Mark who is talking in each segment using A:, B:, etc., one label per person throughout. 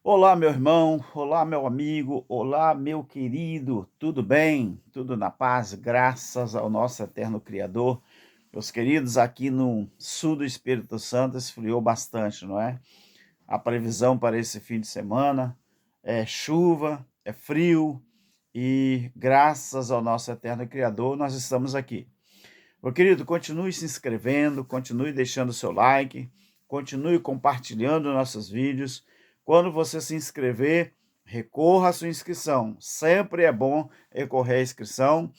A: Olá, meu irmão, olá, meu amigo, olá, meu querido, tudo bem? Tudo na paz, graças ao nosso eterno Criador. Meus queridos, aqui no sul do Espírito Santo esfriou bastante, não é? A previsão para esse fim de semana é chuva, é frio e graças ao nosso eterno Criador nós estamos aqui. Meu querido, continue se inscrevendo, continue deixando o seu like, continue compartilhando nossos vídeos. Quando você se inscrever, recorra à sua inscrição. Sempre é bom recorrer à inscrição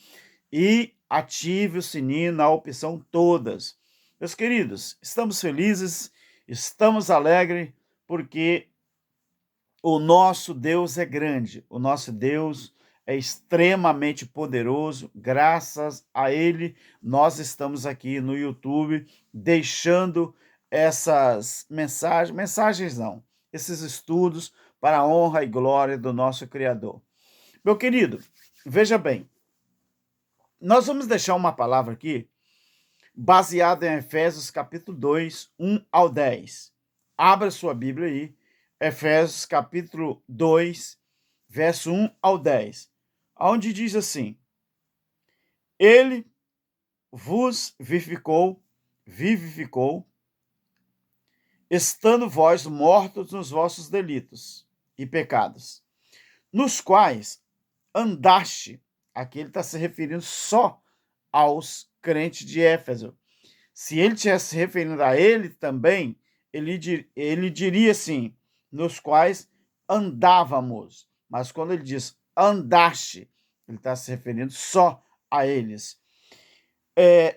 A: e ative o sininho na opção todas. Meus queridos, estamos felizes, estamos alegres, porque o nosso Deus é grande, o nosso Deus é extremamente poderoso. Graças a Ele, nós estamos aqui no YouTube deixando essas mensagens não, esses estudos para a honra e glória do nosso Criador. Meu querido, veja bem, nós vamos deixar uma palavra aqui baseada em Efésios capítulo 2, 1 ao 10. Abra sua Bíblia aí, Efésios capítulo 2, verso 1 ao 10, onde diz assim: Ele vos vivificou, estando vós mortos nos vossos delitos e pecados, nos quais andaste. Aqui ele está se referindo só aos crentes de Éfeso. Se ele estivesse se referindo a ele também, ele diria assim, nos quais andávamos. Mas quando ele diz andaste, ele está se referindo só a eles.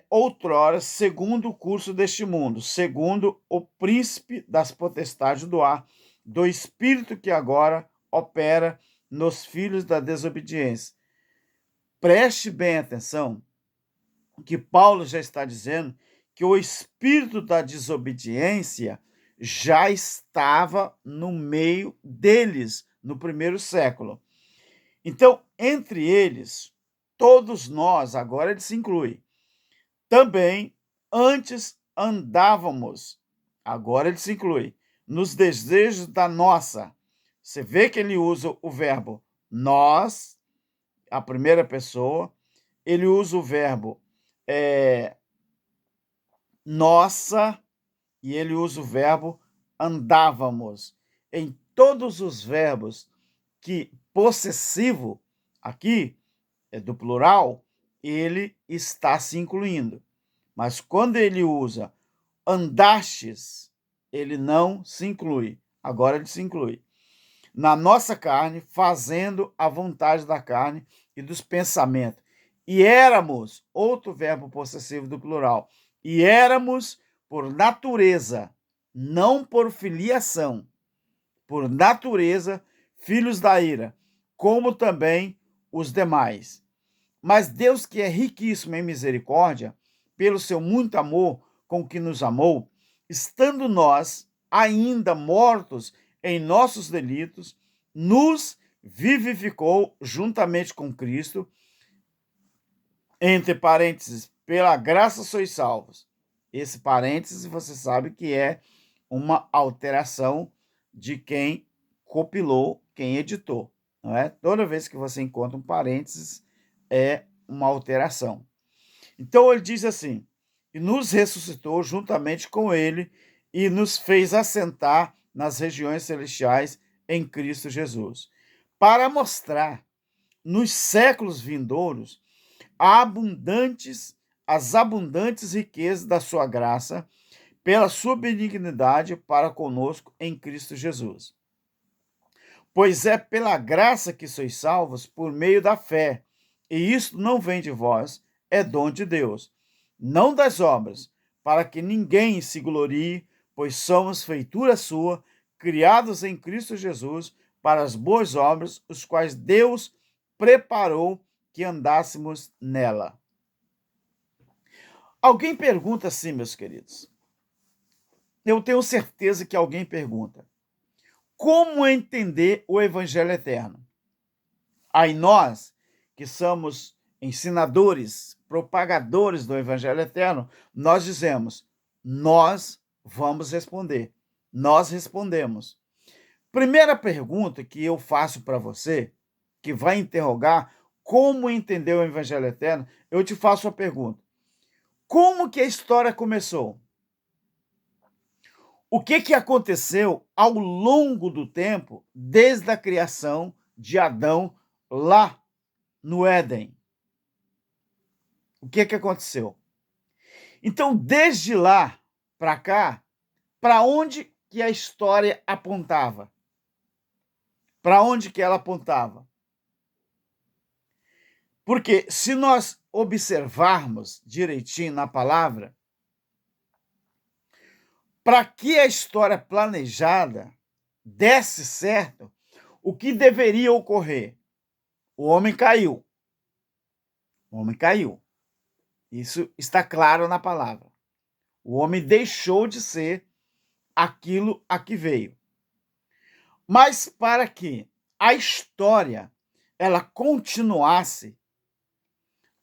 A: Outrora, segundo o curso deste mundo, segundo o príncipe das potestades do ar, do espírito que agora opera nos filhos da desobediência. Preste bem atenção que Paulo já está dizendo que o espírito da desobediência já estava no meio deles no primeiro século. Então, entre eles, todos nós, agora ele se inclui, também antes andávamos, agora ele se inclui, nos desejos da nossa. Você vê que ele usa o verbo nós, a primeira pessoa, ele usa o verbo nossa, e ele usa o verbo andávamos. Em todos os verbos que possessivo, aqui é do plural, ele está se incluindo. Mas quando ele usa andastes, ele não se inclui. Agora ele se inclui. Na nossa carne, fazendo a vontade da carne e dos pensamentos. E éramos, outro verbo possessivo do plural, e éramos por natureza, não por filiação, por natureza, filhos da ira, como também os demais. Mas Deus, que é riquíssimo em misericórdia, pelo seu muito amor com que nos amou, estando nós ainda mortos em nossos delitos, nos vivificou juntamente com Cristo, entre parênteses, pela graça sois salvos. Esse parênteses você sabe que é uma alteração de quem compilou, quem editou, não é? Toda vez que você encontra um parênteses, é uma alteração. Então ele diz assim: e nos ressuscitou juntamente com ele e nos fez assentar nas regiões celestiais em Cristo Jesus, para mostrar nos séculos vindouros as abundantes riquezas da sua graça, pela sua benignidade para conosco em Cristo Jesus. Pois é pela graça que sois salvos por meio da fé, e isto não vem de vós, é dom de Deus, não das obras, para que ninguém se glorie, pois somos feitura sua, criados em Cristo Jesus para as boas obras, os quais Deus preparou que andássemos nela. Alguém pergunta assim, meus queridos. Eu tenho certeza que alguém pergunta: como entender o Evangelho eterno? Aí nós, que somos ensinadores, propagadores do Evangelho eterno, nós dizemos, nós vamos responder. Nós respondemos. Primeira pergunta que eu faço para você, que vai interrogar como entender o Evangelho Eterno, eu te faço a pergunta: como que a história começou? O que aconteceu ao longo do tempo, desde a criação de Adão lá no Éden? O que aconteceu? Então, desde lá para cá, para onde que a história apontava? Para onde que ela apontava? Porque se nós observarmos direitinho na palavra, para que a história planejada desse certo, o que deveria ocorrer? O homem caiu. O homem caiu. Isso está claro na palavra. O homem deixou de ser aquilo a que veio. Mas para que a história ela continuasse,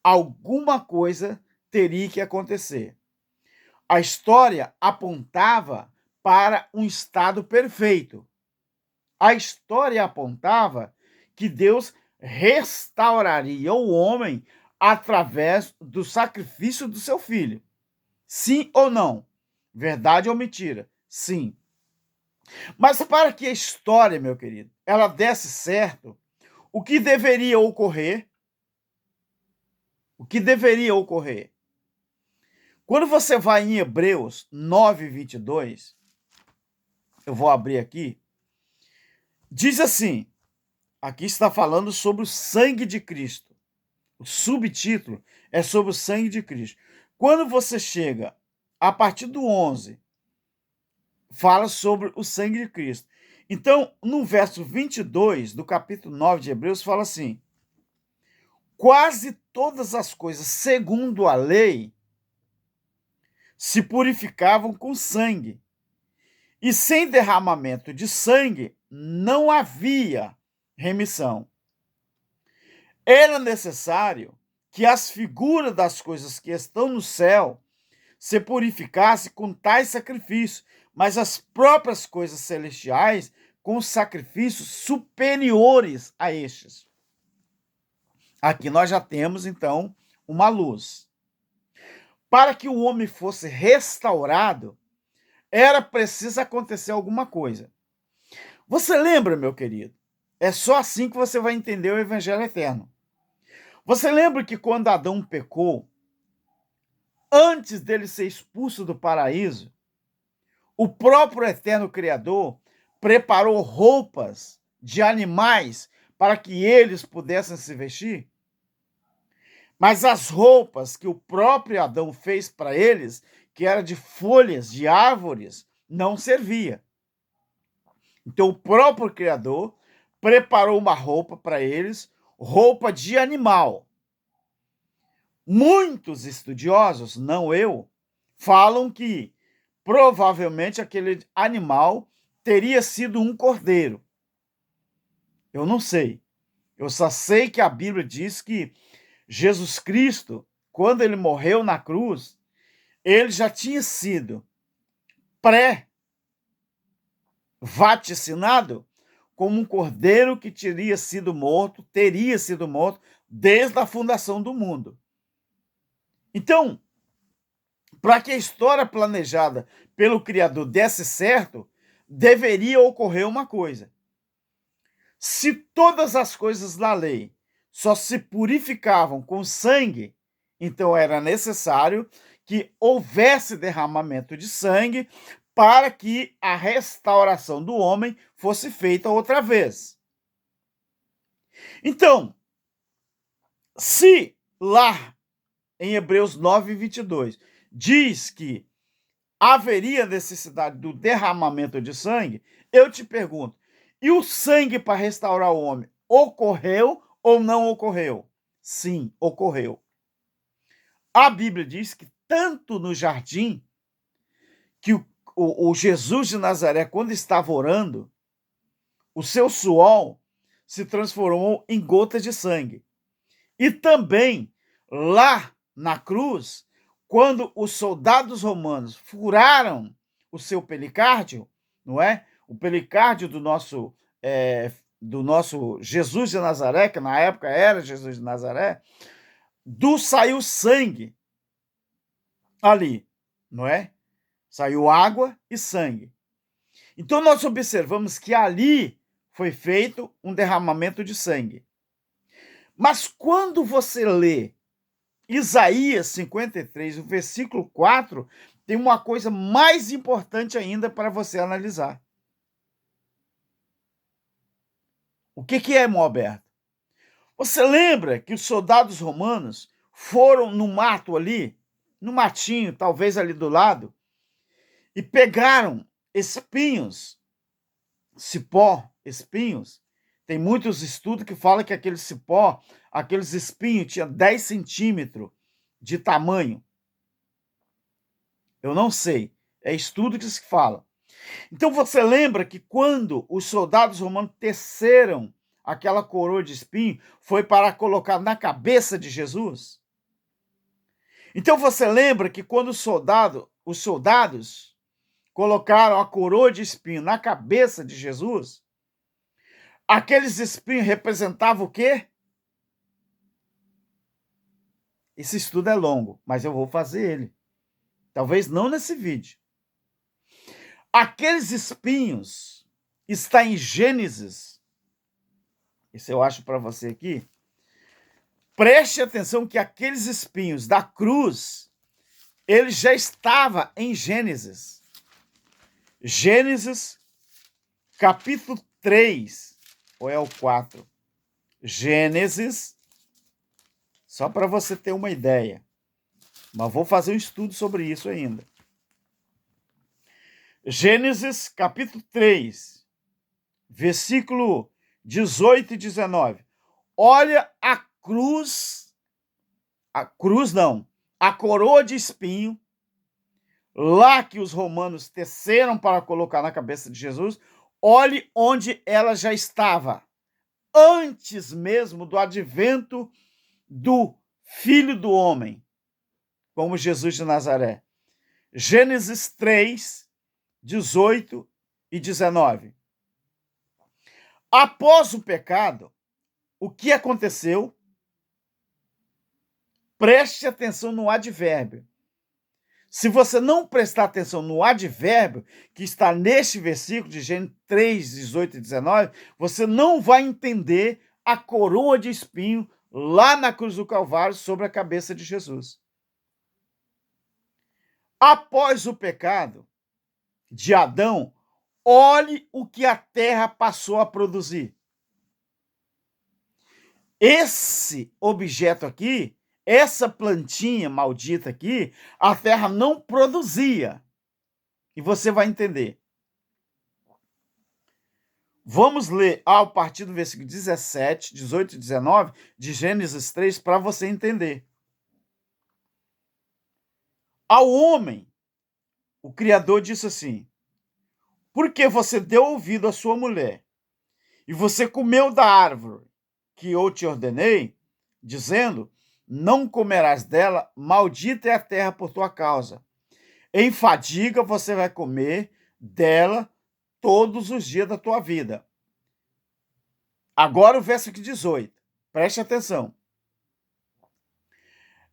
A: alguma coisa teria que acontecer. A história apontava para um estado perfeito. A história apontava que Deus restauraria o homem através do sacrifício do seu filho. Sim ou não? Verdade ou mentira? Sim. Mas para que a história, meu querido, ela desse certo, o que deveria ocorrer? O que deveria ocorrer? Quando você vai em Hebreus 9:22, eu vou abrir aqui, diz assim, aqui está falando sobre o sangue de Cristo. O subtítulo é sobre o sangue de Cristo. Quando você chega a partir do 11, fala sobre o sangue de Cristo. Então, no verso 22 do capítulo 9 de Hebreus, fala assim: quase todas as coisas, segundo a lei, se purificavam com sangue, e sem derramamento de sangue não havia remissão. Era necessário que as figuras das coisas que estão no céu se purificassem com tais sacrifícios, mas as próprias coisas celestiais com sacrifícios superiores a estes. Aqui nós já temos, então, uma luz. Para que o homem fosse restaurado, era preciso acontecer alguma coisa. Você lembra, meu querido? É só assim que você vai entender o Evangelho Eterno. Você lembra que quando Adão pecou, antes dele ser expulso do paraíso, o próprio Eterno Criador preparou roupas de animais para que eles pudessem se vestir? Mas as roupas que o próprio Adão fez para eles, que era de folhas de árvores, não servia. Então o próprio Criador preparou uma roupa para eles, roupa de animal. Muitos estudiosos, não eu, falam que provavelmente aquele animal teria sido um cordeiro. Eu não sei. Eu só sei que a Bíblia diz que Jesus Cristo, quando ele morreu na cruz, ele já tinha sido pré-vaticinado como um cordeiro que teria sido morto desde a fundação do mundo. Então, para que a história planejada pelo Criador desse certo, deveria ocorrer uma coisa. Se todas as coisas da lei só se purificavam com sangue, então era necessário que houvesse derramamento de sangue para que a restauração do homem fosse feita outra vez. Então, se lá em Hebreus 9:22 diz que haveria necessidade do derramamento de sangue, eu te pergunto, e o sangue para restaurar o homem ocorreu ou não ocorreu? Sim, ocorreu. A Bíblia diz que tanto no jardim, que o Jesus de Nazaré, quando estava orando, o seu suor se transformou em gotas de sangue. E também lá na cruz, quando os soldados romanos furaram o seu pericárdio, não é? o pericárdio do nosso Jesus de Nazaré, que na época era Jesus de Nazaré, saiu sangue ali, não é? Saiu água e sangue. Então nós observamos que ali foi feito um derramamento de sangue. Mas quando você lê Isaías 53, o versículo 4, tem uma coisa mais importante ainda para você analisar. O que é, irmão Alberto? Você lembra que os soldados romanos foram no mato ali, no matinho, talvez ali do lado, e pegaram espinhos, cipó, espinhos. Tem muitos estudos que falam que aquele cipó, aqueles espinhos, tinha 10 centímetros de tamanho. Eu não sei. É estudo que se fala. Então você lembra que quando os soldados romanos teceram aquela coroa de espinho, foi para colocar na cabeça de Jesus? Então você lembra que quando os soldados colocaram a coroa de espinho na cabeça de Jesus, aqueles espinhos representavam o quê? Esse estudo é longo, mas eu vou fazer ele. Talvez não nesse vídeo. Aqueles espinhos está em Gênesis. Isso eu acho para você aqui. Preste atenção que aqueles espinhos da cruz, ele já estava em Gênesis. Gênesis, capítulo 3, ou é o 4? Gênesis, só para você ter uma ideia. Mas vou fazer um estudo sobre isso ainda. Gênesis, capítulo 3, versículo 18 e 19. Olha a coroa de espinho, lá que os romanos teceram para colocar na cabeça de Jesus, olhe onde ela já estava, antes mesmo do advento do Filho do Homem, como Jesus de Nazaré. Gênesis 3, 18 e 19. Após o pecado, o que aconteceu? Preste atenção no advérbio. Se você não prestar atenção no advérbio, que está neste versículo de Gênesis 3, 18 e 19, você não vai entender a coroa de espinho lá na cruz do Calvário sobre a cabeça de Jesus. Após o pecado de Adão, olhe o que a terra passou a produzir. Esse objeto aqui, essa plantinha maldita aqui, a terra não produzia. E você vai entender. Vamos ler a partir do versículo 17, 18 e 19 de Gênesis 3 para você entender. Ao homem, o Criador disse assim: porque você deu ouvido à sua mulher e você comeu da árvore que eu te ordenei, dizendo: não comerás dela, maldita é a terra por tua causa. Em fadiga você vai comer dela todos os dias da tua vida. Agora o verso 18. Preste atenção.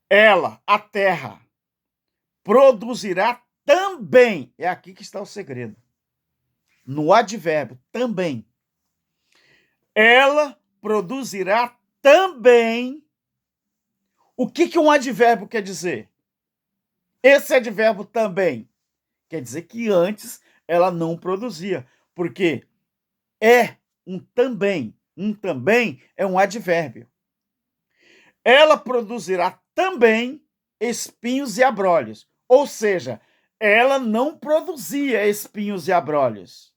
A: Ela, a terra, produzirá também. É aqui que está o segredo. No advérbio, também. Ela produzirá também. O que um advérbio quer dizer? Esse advérbio também quer dizer que antes ela não produzia, porque é um também. Um também é um advérbio. Ela produzirá também espinhos e abrolhos. Ou seja, ela não produzia espinhos e abrolhos.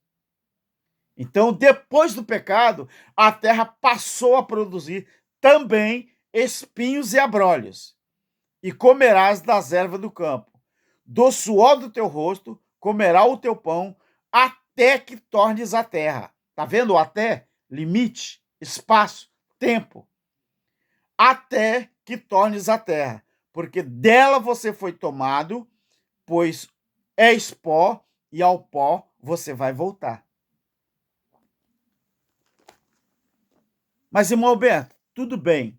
A: Então, depois do pecado, a terra passou a produzir também espinhos e abrolhos. E comerás das ervas do campo. Do suor do teu rosto comerá o teu pão, até que tornes a terra. Tá vendo? Até, limite, espaço, tempo. Até que tornes a terra, porque dela você foi tomado, pois és pó, e ao pó você vai voltar. Mas, irmão Alberto, tudo bem.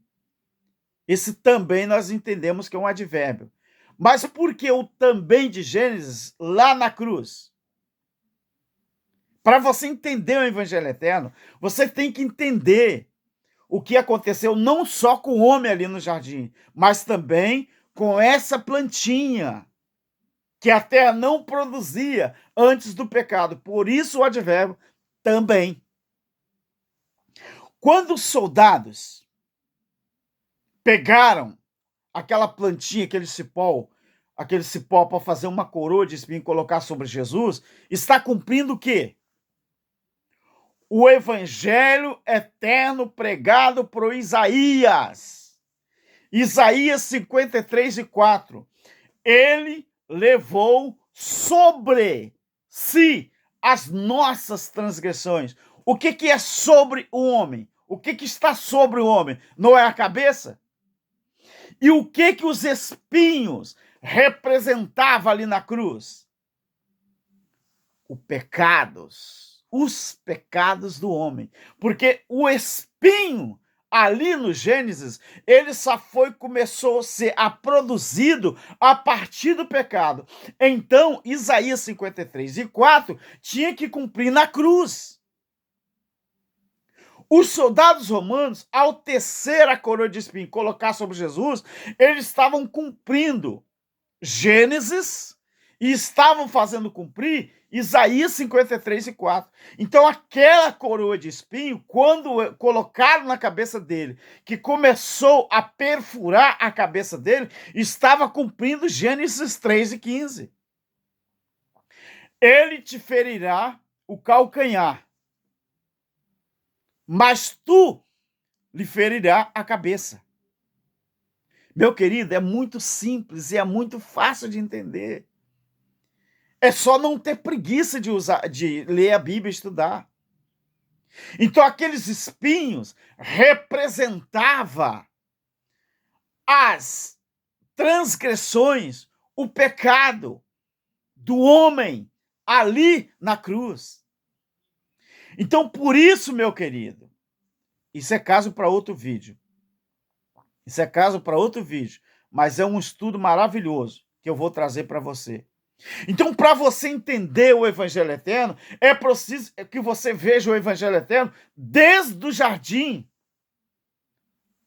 A: Esse também nós entendemos que é um advérbio. Mas por que o também de Gênesis lá na cruz? Para você entender o Evangelho Eterno, você tem que entender o que aconteceu não só com o homem ali no jardim, mas também com essa plantinha que a terra não produzia antes do pecado. Por isso o advérbio também. Quando os soldados pegaram aquela plantinha, aquele cipó para fazer uma coroa de espinho e colocar sobre Jesus, está cumprindo o quê? O evangelho eterno pregado por Isaías. Isaías 53:4. Ele levou sobre si as nossas transgressões. O que é sobre o homem? O que está sobre o homem? Não é a cabeça? E o que os espinhos representavam ali na cruz? Os pecados do homem. Porque o espinho ali no Gênesis, ele começou a ser produzido a partir do pecado. Então, Isaías 53:4 tinha que cumprir na cruz. Os soldados romanos, ao tecer a coroa de espinho e colocar sobre Jesus, eles estavam cumprindo Gênesis e estavam fazendo cumprir Isaías 53:4. Então, aquela coroa de espinho, quando colocaram na cabeça dele, que começou a perfurar a cabeça dele, estava cumprindo Gênesis 3:15. Ele te ferirá o calcanhar, mas tu lhe ferirá a cabeça. Meu querido, é muito simples e é muito fácil de entender. É só não ter preguiça de ler a Bíblia e estudar. Então, aqueles espinhos representavam as transgressões, o pecado do homem ali na cruz. Então, por isso, meu querido, isso é caso para outro vídeo. Mas é um estudo maravilhoso que eu vou trazer para você. Então, para você entender o Evangelho Eterno, é preciso que você veja o Evangelho Eterno desde o jardim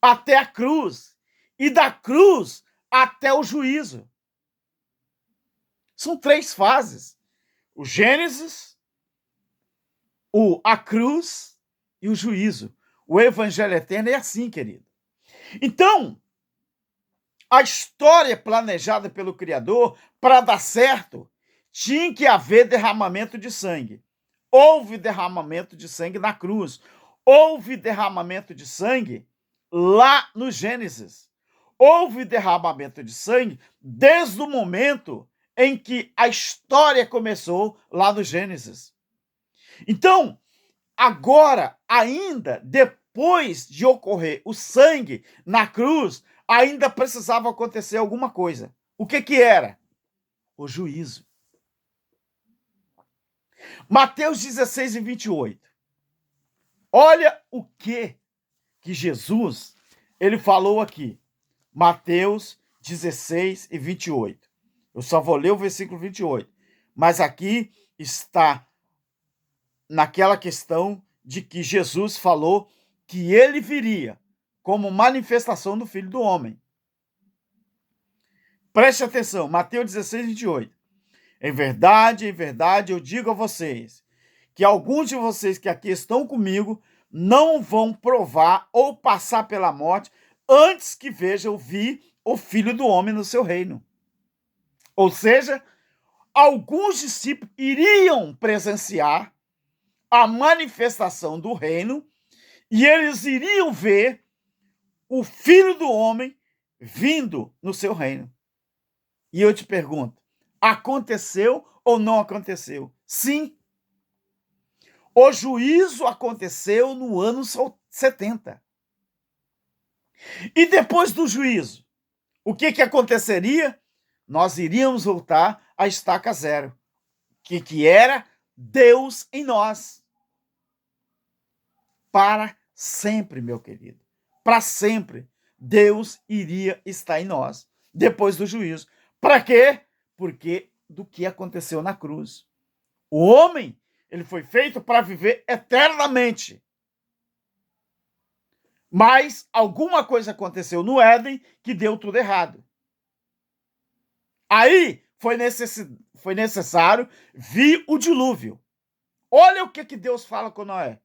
A: até a cruz e da cruz até o juízo. São 3 fases: o Gênesis, a cruz e o juízo. O Evangelho Eterno é assim, querido. Então, a história planejada pelo Criador, para dar certo, tinha que haver derramamento de sangue. Houve derramamento de sangue na cruz. Houve derramamento de sangue lá no Gênesis. Houve derramamento de sangue desde o momento em que a história começou lá no Gênesis. Então, agora, ainda depois de ocorrer o sangue na cruz, ainda precisava acontecer alguma coisa. O que era? O juízo. Mateus 16:28. Olha o que Jesus ele falou aqui. Mateus 16:28. Eu só vou ler o versículo 28. Mas aqui está naquela questão de que Jesus falou que ele viria como manifestação do Filho do Homem. Preste atenção, Mateus 16:28. Em verdade, eu digo a vocês, que alguns de vocês que aqui estão comigo não vão provar ou passar pela morte antes que vejam vir o Filho do Homem no seu reino. Ou seja, alguns discípulos iriam presenciar a manifestação do reino e eles iriam ver o Filho do Homem vindo no seu reino. E eu te pergunto, aconteceu ou não aconteceu? Sim. O juízo aconteceu no ano 70. E depois do juízo, o que aconteceria? Nós iríamos voltar à estaca zero, que era Deus em nós, para sempre, meu querido. Para sempre, Deus iria estar em nós, depois do juízo. Para quê? Porque do que aconteceu na cruz. O homem, ele foi feito para viver eternamente. Mas alguma coisa aconteceu no Éden que deu tudo errado. Aí foi necessário vir o dilúvio. Olha o que Deus fala com Noé.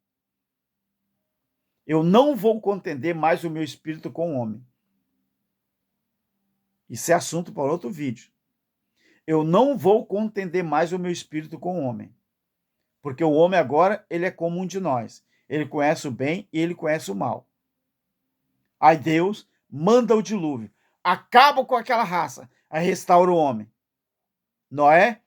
A: Eu não vou contender mais o meu espírito com o homem. Isso é assunto para outro vídeo. Eu não vou contender mais o meu espírito com o homem. Porque o homem agora, ele é como um de nós. Ele conhece o bem e ele conhece o mal. Aí Deus manda o dilúvio. Acaba com aquela raça. Aí restaura o homem. Noé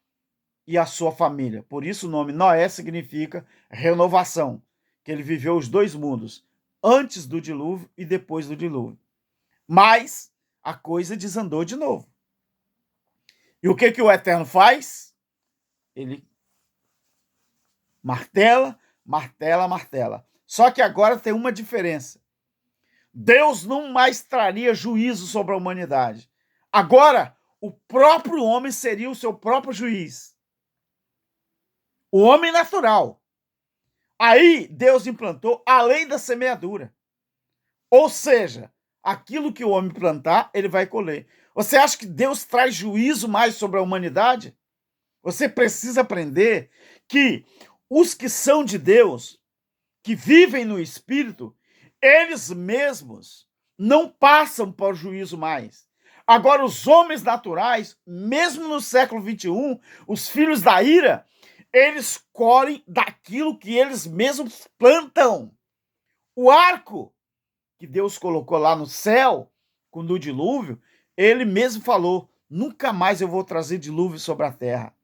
A: e a sua família. Por isso o nome Noé significa renovação. Que ele viveu os dois mundos. Antes do dilúvio e depois do dilúvio. Mas a coisa desandou de novo. E o que o Eterno faz? Ele martela, martela, martela. Só que agora tem uma diferença. Deus não mais traria juízo sobre a humanidade. Agora, o próprio homem seria o seu próprio juiz. O homem natural. Aí, Deus implantou a lei da semeadura. Ou seja, aquilo que o homem plantar, ele vai colher. Você acha que Deus traz juízo mais sobre a humanidade? Você precisa aprender que os que são de Deus, que vivem no Espírito, eles mesmos não passam por juízo mais. Agora, os homens naturais, mesmo no século XXI, os filhos da ira, eles colhem daquilo que eles mesmos plantam. O arco que Deus colocou lá no céu, com o dilúvio, ele mesmo falou, nunca mais eu vou trazer dilúvio sobre a terra.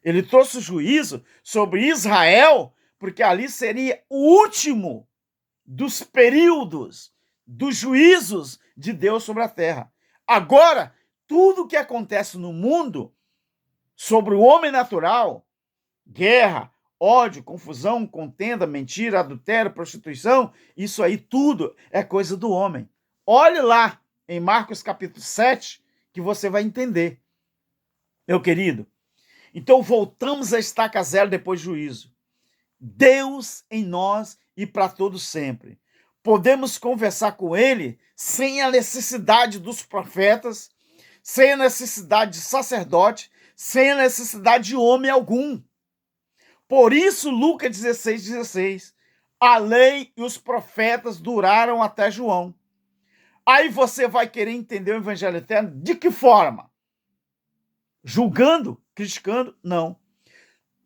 A: Ele trouxe o juízo sobre Israel, porque ali seria o último dos períodos, dos juízos de Deus sobre a terra. Agora, tudo que acontece no mundo sobre o homem natural, guerra, ódio, confusão, contenda, mentira, adultério, prostituição, isso aí tudo é coisa do homem. Olhe lá em Marcos capítulo 7, que você vai entender. Meu querido, então voltamos a estaca zero depois do juízo. Deus em nós e para todos sempre. Podemos conversar com ele sem a necessidade dos profetas, sem a necessidade de sacerdote, sem a necessidade de homem algum. Por isso, Lucas 16:16, a lei e os profetas duraram até João. Aí você vai querer entender o evangelho eterno de que forma? Julgando? Criticando? Não.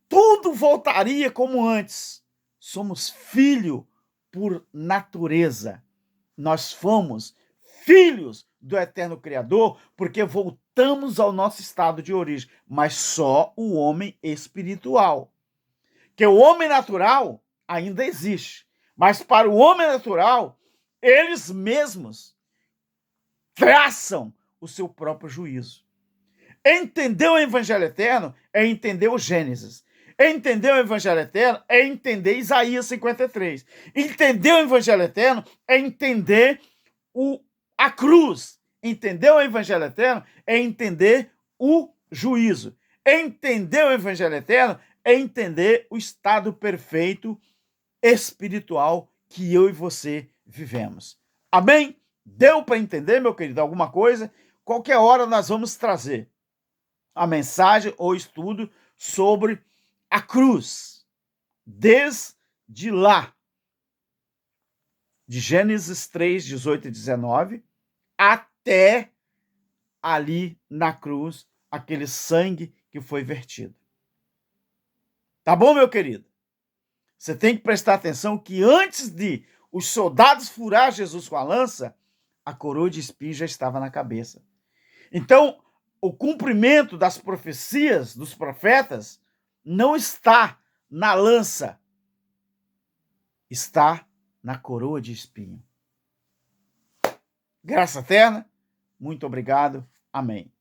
A: Tudo voltaria como antes. Somos filho por natureza. Nós fomos filhos do eterno Criador porque voltamos ao nosso estado de origem, mas só o homem espiritual. Que o homem natural ainda existe, mas para o homem natural, eles mesmos traçam o seu próprio juízo. Entender o evangelho eterno é entender o Gênesis. Entender o evangelho eterno é entender Isaías 53. Entender o evangelho eterno é entender a cruz. Entender o evangelho eterno é entender o juízo. Entender o evangelho eterno é entender o estado perfeito espiritual que eu e você vivemos. Amém? Deu para entender, meu querido, alguma coisa? Qualquer hora nós vamos trazer a mensagem ou estudo sobre a cruz. Desde lá, de Gênesis 3, 18 e 19, até ali na cruz, aquele sangue que foi vertido. Tá bom, meu querido? Você tem que prestar atenção que antes de os soldados furar Jesus com a lança, a coroa de espinhos já estava na cabeça. Então, o cumprimento das profecias dos profetas não está na lança, está na coroa de espinho. Graça eterna, muito obrigado. Amém.